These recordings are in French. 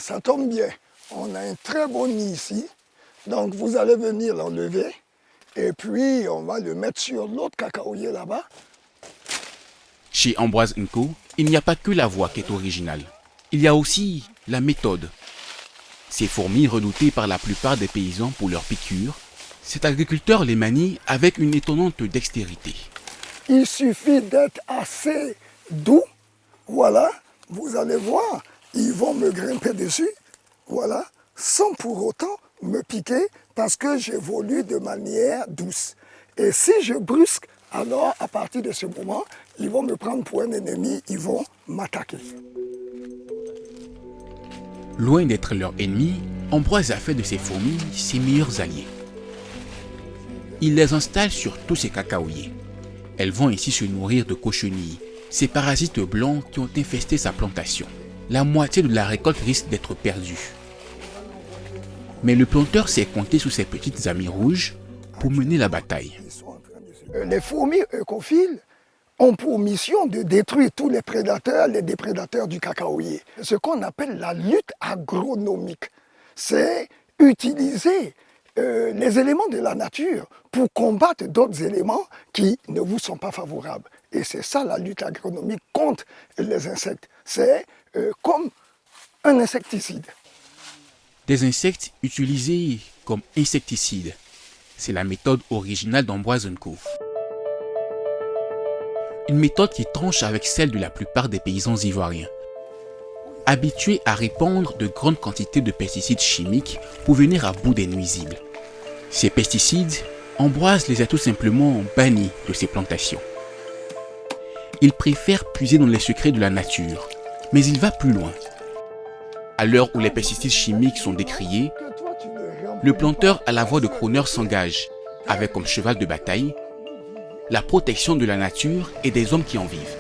ça tombe bien. On a un très bon nid ici. Donc vous allez venir l'enlever. Et puis on va le mettre sur l'autre cacaoyer là-bas. Chez Ambroise & Co, il n'y a pas que la voix qui est originale. Il y a aussi la méthode. Ces fourmis redoutées par la plupart des paysans pour leurs piqûres, cet agriculteur les manie avec une étonnante dextérité. Il suffit d'être assez doux, voilà, vous allez voir, ils vont me grimper dessus, voilà, sans pour autant me piquer parce que j'évolue de manière douce. Et si je brusque, alors à partir de ce moment, ils vont me prendre pour un ennemi, ils vont m'attaquer. Loin d'être leur ennemi, Ambroise a fait de ces fourmis ses meilleurs alliés. Il les installe sur tous ses cacaoyers. Elles vont ainsi se nourrir de cochenilles, ces parasites blancs qui ont infesté sa plantation. La moitié de la récolte risque d'être perdue. Mais le planteur s'est compté sur ses petites amies rouges pour mener la bataille. Les fourmis eucophiles ont pour mission de détruire tous les déprédateurs du cacaoyer. Ce qu'on appelle la lutte agronomique, c'est utiliser les éléments de la nature pour combattre d'autres éléments qui ne vous sont pas favorables. Et c'est ça la lutte agronomique contre les insectes. C'est comme un insecticide. Des insectes utilisés comme insecticides. C'est la méthode originale d'Ambroise & Co. Une méthode qui tranche avec celle de la plupart des paysans ivoiriens, habitués à répandre de grandes quantités de pesticides chimiques pour venir à bout des nuisibles. Ces pesticides, Ambroise les a tout simplement bannis de ses plantations. Il préfère puiser dans les secrets de la nature, mais il va plus loin. À l'heure où les pesticides chimiques sont décriés, le planteur à la voix de Crooner s'engage, avec comme cheval de bataille, la protection de la nature et des hommes qui en vivent.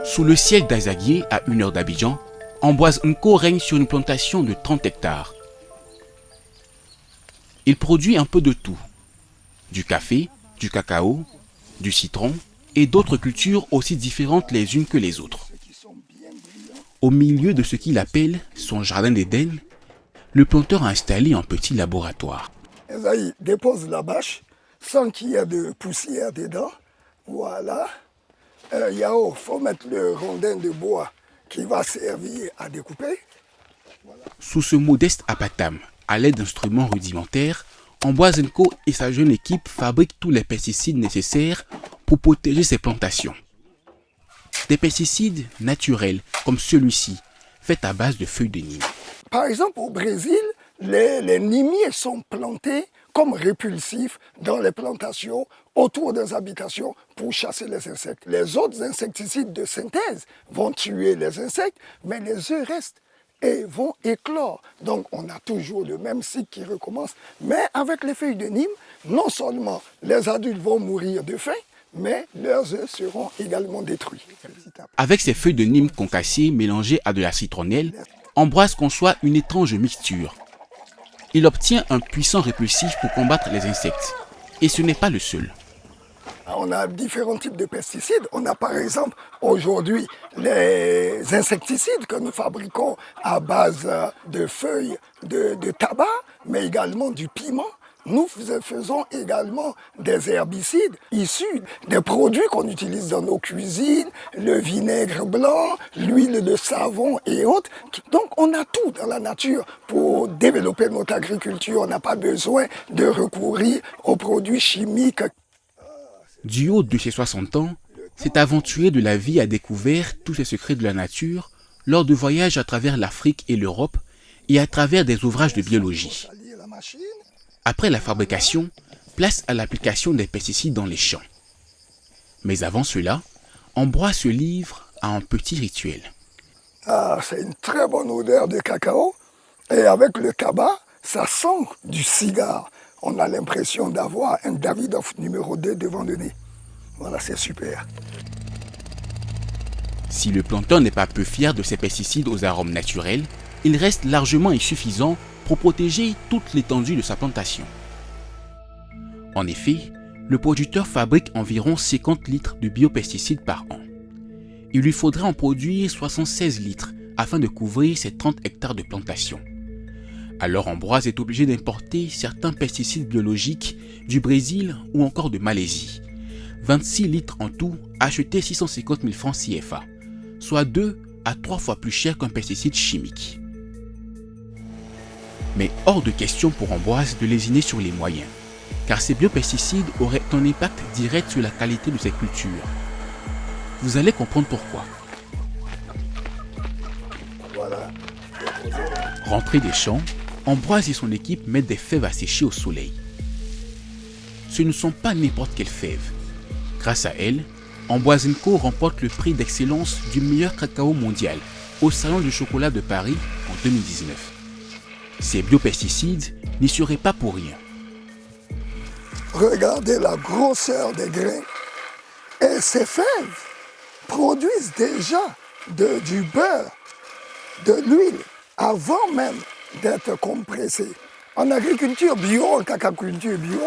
Sous le ciel d'Azaguier, à 1 heure d'Abidjan, Ambroise & Co règne sur une plantation de 30 hectares. Il produit un peu de tout, du café, du cacao, du citron et d'autres cultures aussi différentes les unes que les autres. Au milieu de ce qu'il appelle son jardin d'Éden, le planteur a installé un petit laboratoire. Esaïe dépose la bâche sans qu'il y ait de poussière dedans. Voilà. Yao, il faut mettre le rondin de bois qui va servir à découper. Voilà. Sous ce modeste apatam, à l'aide d'instruments rudimentaires, Ambroise & Co et sa jeune équipe fabriquent tous les pesticides nécessaires pour protéger ses plantations. Des pesticides naturels comme celui-ci, faits à base de feuilles de nîmes. Par exemple, au Brésil, les nimiers sont plantés comme répulsifs dans les plantations autour des habitations pour chasser les insectes. Les autres insecticides de synthèse vont tuer les insectes, mais les œufs restent et vont éclore. Donc on a toujours le même cycle qui recommence. Mais avec les feuilles de Nîmes, non seulement les adultes vont mourir de faim, mais leurs œufs seront également détruits. Avec ces feuilles de Nîmes concassées mélangées à de la citronnelle, Ambroise conçoit une étrange mixture. Il obtient un puissant répulsif pour combattre les insectes. Et ce n'est pas le seul. On a différents types de pesticides. On a par exemple aujourd'hui les insecticides que nous fabriquons à base de feuilles de tabac, mais également du piment. Nous faisons également des herbicides issus des produits qu'on utilise dans nos cuisines, le vinaigre blanc, l'huile de savon et autres. Donc on a tout dans la nature pour développer notre agriculture. On n'a pas besoin de recourir aux produits chimiques. Du haut de ses 60 ans, cet aventurier de la vie a découvert tous ces secrets de la nature lors de voyages à travers l'Afrique et l'Europe et à travers des ouvrages de biologie. Après la fabrication, place à l'application des pesticides dans les champs. Mais avant cela, Ambroise se livre à un petit rituel. C'est une très bonne odeur de cacao et avec le tabac, ça sent du cigare. On a l'impression d'avoir un Davidoff numéro 2 devant le nez. Voilà, c'est super. Si le planteur n'est pas peu fier de ses pesticides aux arômes naturels, il reste largement insuffisant pour protéger toute l'étendue de sa plantation. En effet, le producteur fabrique environ 50 litres de biopesticides par an. Il lui faudrait en produire 76 litres afin de couvrir ses 30 hectares de plantation. Alors Ambroise est obligé d'importer certains pesticides biologiques du Brésil ou encore de Malaisie. 26 litres en tout, achetés 650 000 francs CFA, soit 2 à 3 fois plus cher qu'un pesticide chimique. Mais hors de question pour Ambroise de lésiner sur les moyens, car ces biopesticides auraient un impact direct sur la qualité de ses cultures. Vous allez comprendre pourquoi. Voilà. Rentrés des champs, Ambroise et son équipe mettent des fèves à sécher au soleil. Ce ne sont pas n'importe quelles fèves. Grâce à elles, Ambroise & Co remporte le prix d'excellence du meilleur cacao mondial au Salon du chocolat de Paris en 2019. Ces biopesticides n'y seraient pas pour rien. Regardez la grosseur des grains. Et ces fèves produisent déjà du beurre, de l'huile, avant même d'être compressées. En agriculture bio, en cacaculture bio,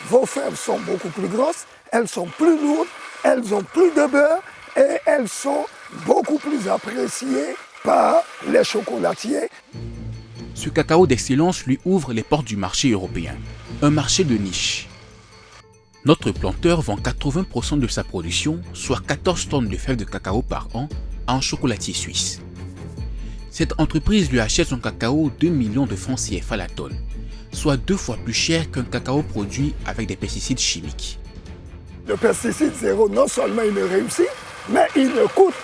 vos fèves sont beaucoup plus grosses, elles sont plus lourdes, elles ont plus de beurre et elles sont beaucoup plus appréciées par les chocolatiers. Ce cacao d'excellence lui ouvre les portes du marché européen, un marché de niche. Notre planteur vend 80% de sa production, soit 14 tonnes de fèves de cacao par an, à un chocolatier suisse. Cette entreprise lui achète son cacao 2 millions de francs CFA la tonne, soit 2 fois plus cher qu'un cacao produit avec des pesticides chimiques. Le pesticide zéro, non seulement il réussit, mais il ne coûte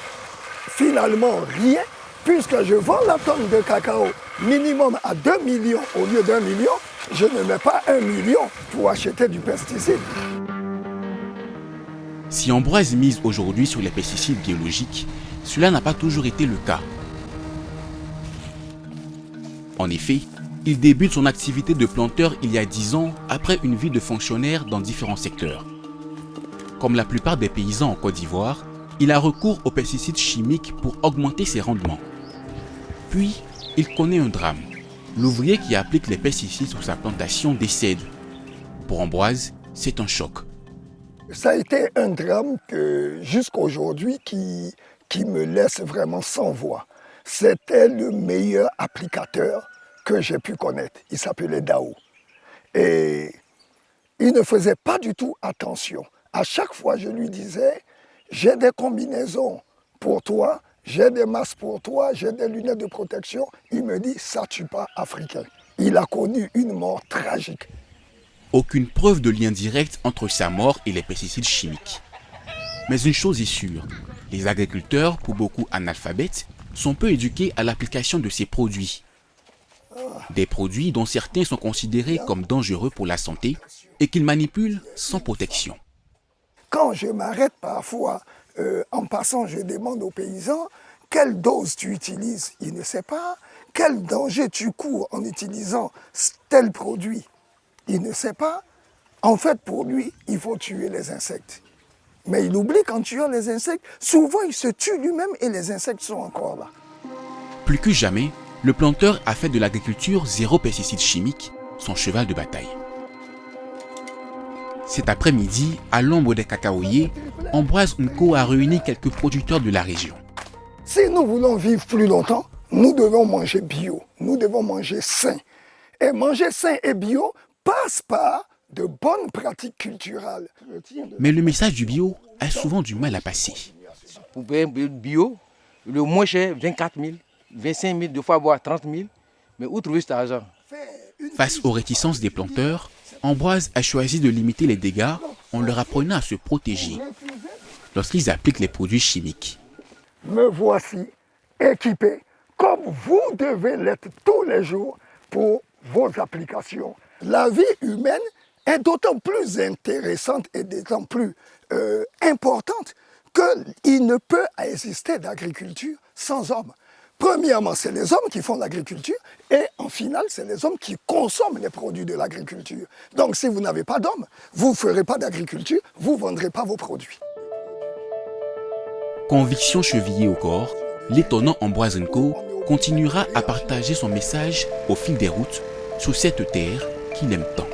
finalement rien, puisque je vends la tonne de cacao minimum à 2 millions au lieu d'1 million, je ne mets pas 1 million pour acheter du pesticide. Si Ambroise mise aujourd'hui sur les pesticides biologiques, cela n'a pas toujours été le cas. En effet, il débute son activité de planteur il y a 10 ans après une vie de fonctionnaire dans différents secteurs. Comme la plupart des paysans en Côte d'Ivoire, il a recours aux pesticides chimiques pour augmenter ses rendements. Puis, il connaît un drame. L'ouvrier qui applique les pesticides sur sa plantation décède. Pour Ambroise, c'est un choc. Ça a été un drame jusqu'à aujourd'hui qui me laisse vraiment sans voix. C'était le meilleur applicateur que j'ai pu connaître. Il s'appelait Dao. Et il ne faisait pas du tout attention. À chaque fois, je lui disais, j'ai des combinaisons pour toi, j'ai des masques pour toi, j'ai des lunettes de protection. Il me dit, ça tue pas africain. Il a connu une mort tragique. Aucune preuve de lien direct entre sa mort et les pesticides chimiques. Mais une chose est sûre, les agriculteurs, pour beaucoup analphabètes, sont peu éduqués à l'application de ces produits. Des produits dont certains sont considérés comme dangereux pour la santé et qu'ils manipulent sans protection. Quand je m'arrête parfois, en passant, je demande aux paysans, quelle dose tu utilises? Il ne sait pas. Quel danger tu cours en utilisant tel produit? Il ne sait pas. En fait, pour lui, il faut tuer les insectes. Mais il oublie qu'en tuant les insectes, souvent il se tue lui-même et les insectes sont encore là. Plus que jamais, le planteur a fait de l'agriculture zéro pesticide chimique son cheval de bataille. Cet après-midi, à l'ombre des cacaoyers, Ambroise & Co a réuni quelques producteurs de la région. Si nous voulons vivre plus longtemps, nous devons manger bio, nous devons manger sain. Et manger sain et bio passe par de bonnes pratiques culturelles. Mais le message du bio a souvent du mal à passer. Pour payer un bio, le moins cher, 24 000, 25 000, deux fois voire 30 000. Mais où trouver cet argent? Face aux réticences des planteurs, Ambroise a choisi de limiter les dégâts en leur apprenant à se protéger lorsqu'ils appliquent les produits chimiques. Me voici équipé comme vous devez l'être tous les jours pour vos applications. La vie humaine est d'autant plus intéressante et d'autant plus importante qu'il ne peut exister d'agriculture sans hommes. Premièrement, c'est les hommes qui font l'agriculture et en finale, c'est les hommes qui consomment les produits de l'agriculture. Donc si vous n'avez pas d'hommes, vous ne ferez pas d'agriculture, vous ne vendrez pas vos produits. Conviction chevillée au corps, l'étonnant Ambroise & Co continuera à partager son message au fil des routes sur cette terre qu'il aime tant.